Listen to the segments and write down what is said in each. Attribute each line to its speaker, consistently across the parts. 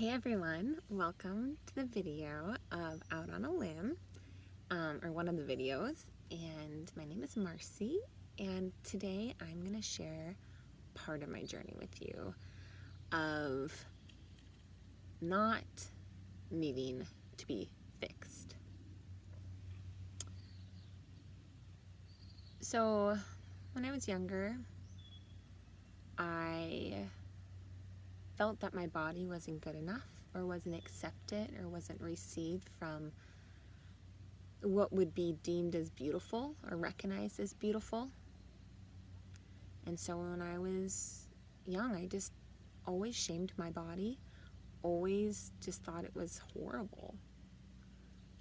Speaker 1: Hey everyone, welcome to the video of Out on a Limb, or one of the videos, and my name is Marcy, and today I'm going to share part of my journey with you of not needing to be fixed. So, when I was younger, I felt that my body wasn't good enough or wasn't accepted or wasn't received from what would be deemed as beautiful or recognized as beautiful. And so when I was young, I just always shamed my body, always just thought it was horrible.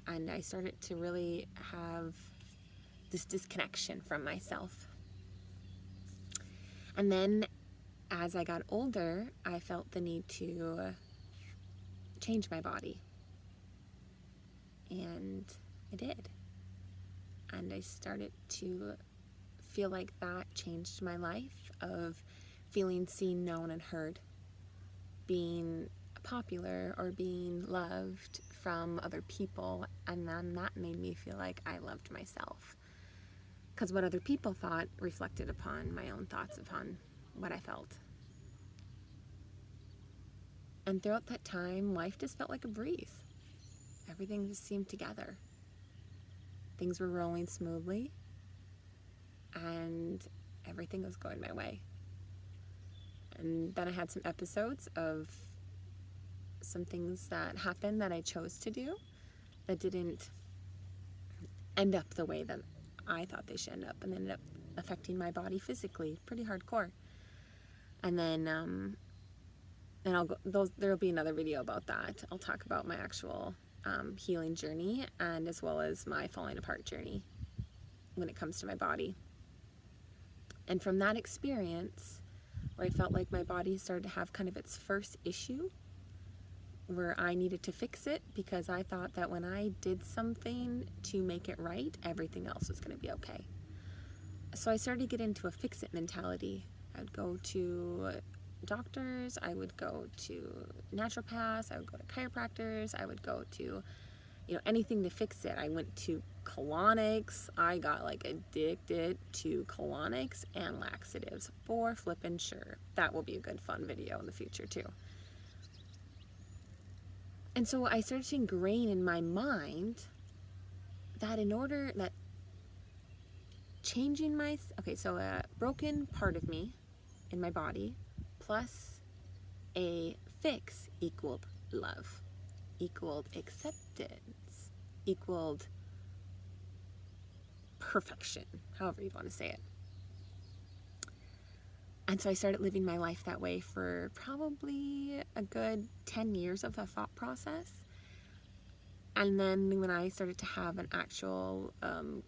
Speaker 1: And I started to really have this disconnection from myself. And then as I got older, I felt the need to change my body. And I did. And I started to feel like that changed my life of feeling seen, known, and heard, being popular or being loved from other people. And then that made me feel like I loved myself. Because what other people thought reflected upon my own thoughts upon what I felt. And throughout that time, life just felt like a breeze. Everything just seemed together. Things were rolling smoothly, and everything was going my way. And then I had some episodes of some things that happened that I chose to do that didn't end up the way that I thought they should end up, and ended up affecting my body physically pretty hardcore. And then there'll be another video about that. I'll talk about my actual healing journey, and as well as my falling apart journey when it comes to my body. And from that experience, where I felt like my body started to have kind of its first issue, where I needed to fix it because I thought that when I did something to make it right, everything else was going to be okay. So I started to get into a fix-it mentality. I'd go to doctors, I would go to naturopaths, I would go to chiropractors, I would go to, anything to fix it. I went to colonics. I got addicted to colonics and laxatives for flippin' sure. That will be a good fun video in the future too. And so I started to ingrain in my mind that so a broken part of me in my body plus a fix equaled love, equaled acceptance, equaled perfection, however you want to say it. And so I started living my life that way for probably a good 10 years of a thought process. And then when I started to have an actual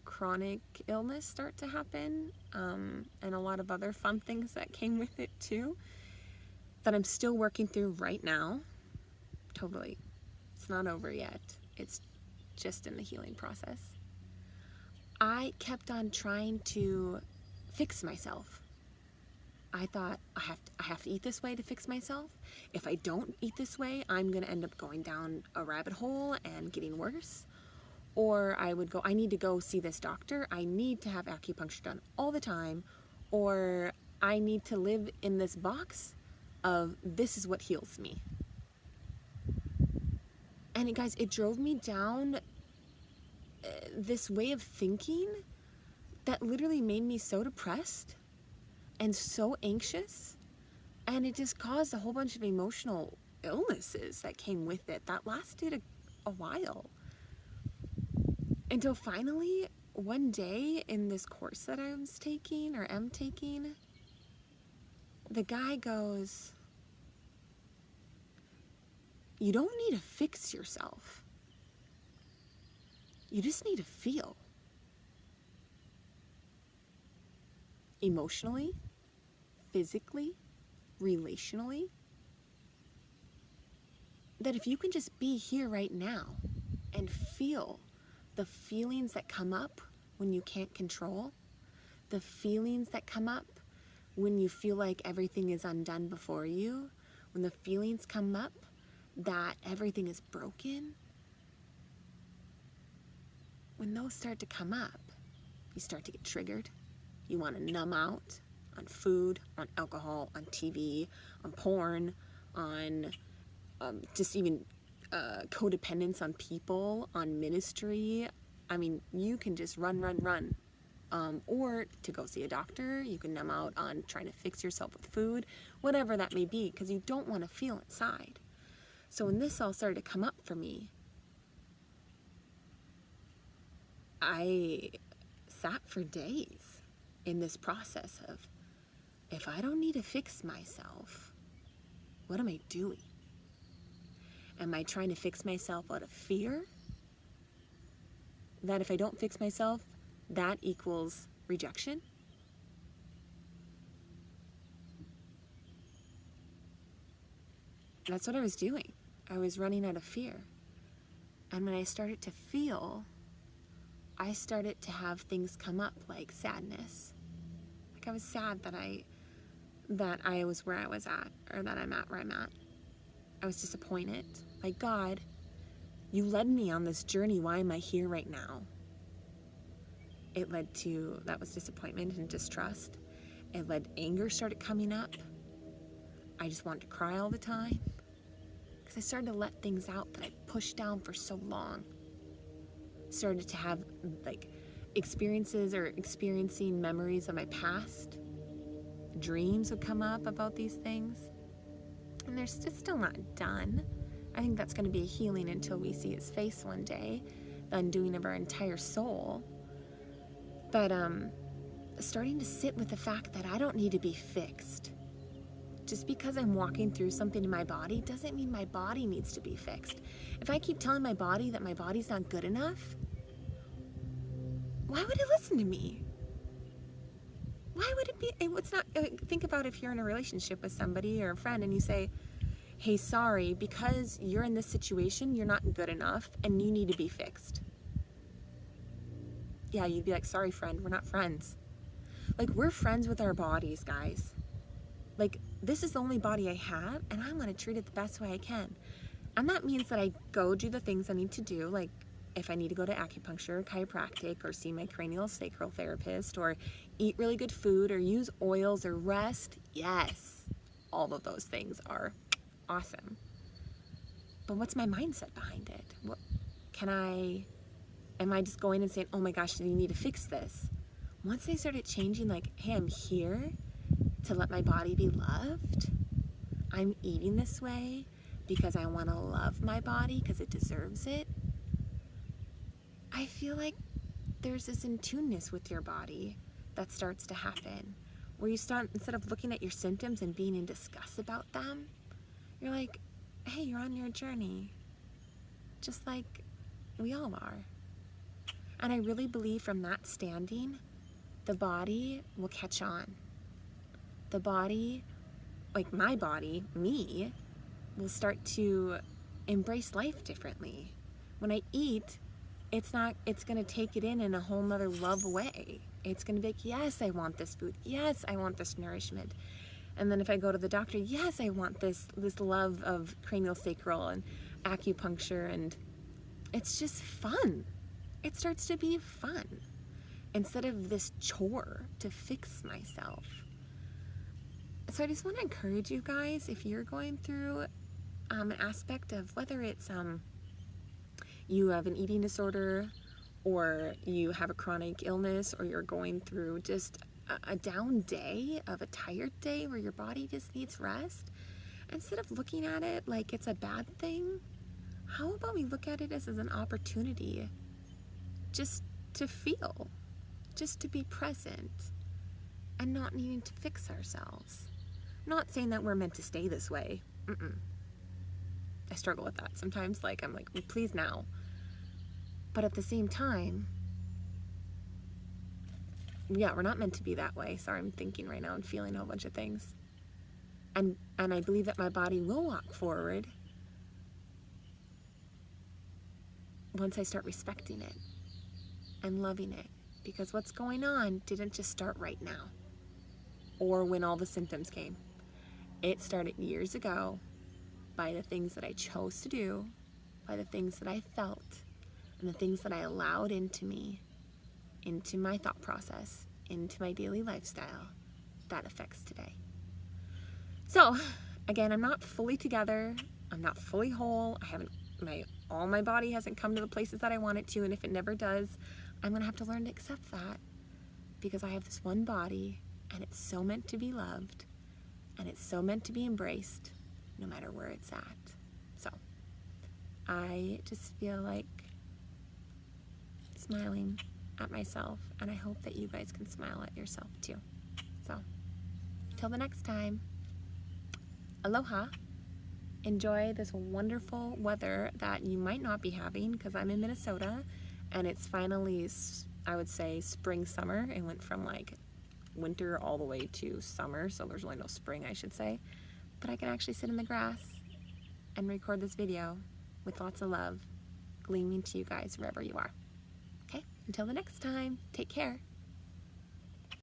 Speaker 1: chronic illness start to happen, and a lot of other fun things that came with it too, that I'm still working through right now. Totally. It's not over yet. It's just in the healing process. I kept on trying to fix myself. I thought, I have to eat this way to fix myself. If I don't eat this way, I'm going to end up going down a rabbit hole and getting worse. Or I would go, I need to go see this doctor. I need to have acupuncture done all the time. Or I need to live in this box of this is what heals me. And guys, it drove me down this way of thinking that literally made me so depressed and so anxious, and it just caused a whole bunch of emotional illnesses that came with it that lasted a while. Until finally, one day in this course that I was taking, or am taking, the guy goes, "You don't need to fix yourself. You just need to feel. Emotionally, physically, relationally, that if you can just be here right now and feel the feelings that come up when you can't control, the feelings that come up when you feel like everything is undone before you, when the feelings come up that everything is broken, when those start to come up, you start to get triggered. You want to numb out on food, on alcohol, on TV, on porn, on just even codependence on people, on ministry. I mean, you can just run. Or to go see a doctor, you can numb out on trying to fix yourself with food, whatever that may be, because you don't want to feel inside. So when this all started to come up for me, I sat for days in this process of, if I don't need to fix myself, what am I doing? Am I trying to fix myself out of fear? That if I don't fix myself, that equals rejection? That's what I was doing. I was running out of fear. And when I started to feel, I started to have things come up like sadness. Like I was sad that I was where I was at, or that I'm at where I'm at. I was disappointed. Like, God, you led me on this journey. Why am I here right now? It led to, that was disappointment and distrust. It led, anger started coming up. I just wanted to cry all the time. Because I started to let things out that I pushed down for so long. Started to have like experiences or experiencing memories of my past. Dreams would come up about these things. And they're still not done. I think that's going to be a healing until we see his face one day, the undoing of our entire soul. But starting to sit with the fact that I don't need to be fixed. Just because I'm walking through something in my body doesn't mean my body needs to be fixed. If I keep telling my body that my body's not good enough, why would it listen to me? Why would it be? It's not. Think about if you're in a relationship with somebody or a friend and you say, hey, sorry, because you're in this situation, you're not good enough and you need to be fixed. Yeah, you'd be like, sorry, friend, we're not friends. Like, we're friends with our bodies, guys. Like, this is the only body I have, and I want to treat it the best way I can. And that means that I go do the things I need to do, like if I need to go to acupuncture, chiropractic, or see my cranial sacral therapist, or eat really good food, or use oils, or rest. Yes, all of those things are awesome. But what's my mindset behind it? What am I just going and saying, oh my gosh, you need to fix this? Once they started changing, like, hey, I'm here to let my body be loved. I'm eating this way because I want to love my body because it deserves it. I feel like there's this in tuneness with your body that starts to happen, where you start, instead of looking at your symptoms and being in disgust about them, you're like, hey, you're on your journey, just like we all are. And I really believe from that standing, the body will catch on. The body, like my body, me, will start to embrace life differently. When I eat, it's going to take it in a whole nother love way. It's going to be like, yes, I want this food. Yes, I want this nourishment. And then if I go to the doctor, yes, I want this love of cranial sacral and acupuncture, and it's just fun. It starts to be fun instead of this chore to fix myself. So I just want to encourage you guys, if you're going through an aspect of whether it's you have an eating disorder, or you have a chronic illness, or you're going through just a down day, of a tired day where your body just needs rest, instead of looking at it like it's a bad thing, how about we look at it as an opportunity just to feel, just to be present, and not needing to fix ourselves. I'm not saying that we're meant to stay this way. I struggle with that sometimes. Like, I'm like, please now. But at the same time, yeah, we're not meant to be that way. Sorry, I'm thinking right now and feeling a whole bunch of things. And I believe that my body will walk forward once I start respecting it and loving it. Because what's going on didn't just start right now, or when all the symptoms came. It started years ago by the things that I chose to do, by the things that I felt, and the things that I allowed into me, into my thought process, into my daily lifestyle, that affects today. So, again, I'm not fully together. I'm not fully whole. All my body hasn't come to the places that I want it to, and if it never does, I'm gonna have to learn to accept that, because I have this one body, and it's so meant to be loved, and it's so meant to be embraced, no matter where it's at. So, I just feel like smiling at myself, and I hope that you guys can smile at yourself too. So, till the next time, aloha. Enjoy this wonderful weather that you might not be having, because I'm in Minnesota and it's finally, I would say, spring, summer. It went from like winter all the way to summer, so there's really no spring, I should say. But I can actually sit in the grass and record this video with lots of love gleaming to you guys wherever you are. Okay, until the next time, take care.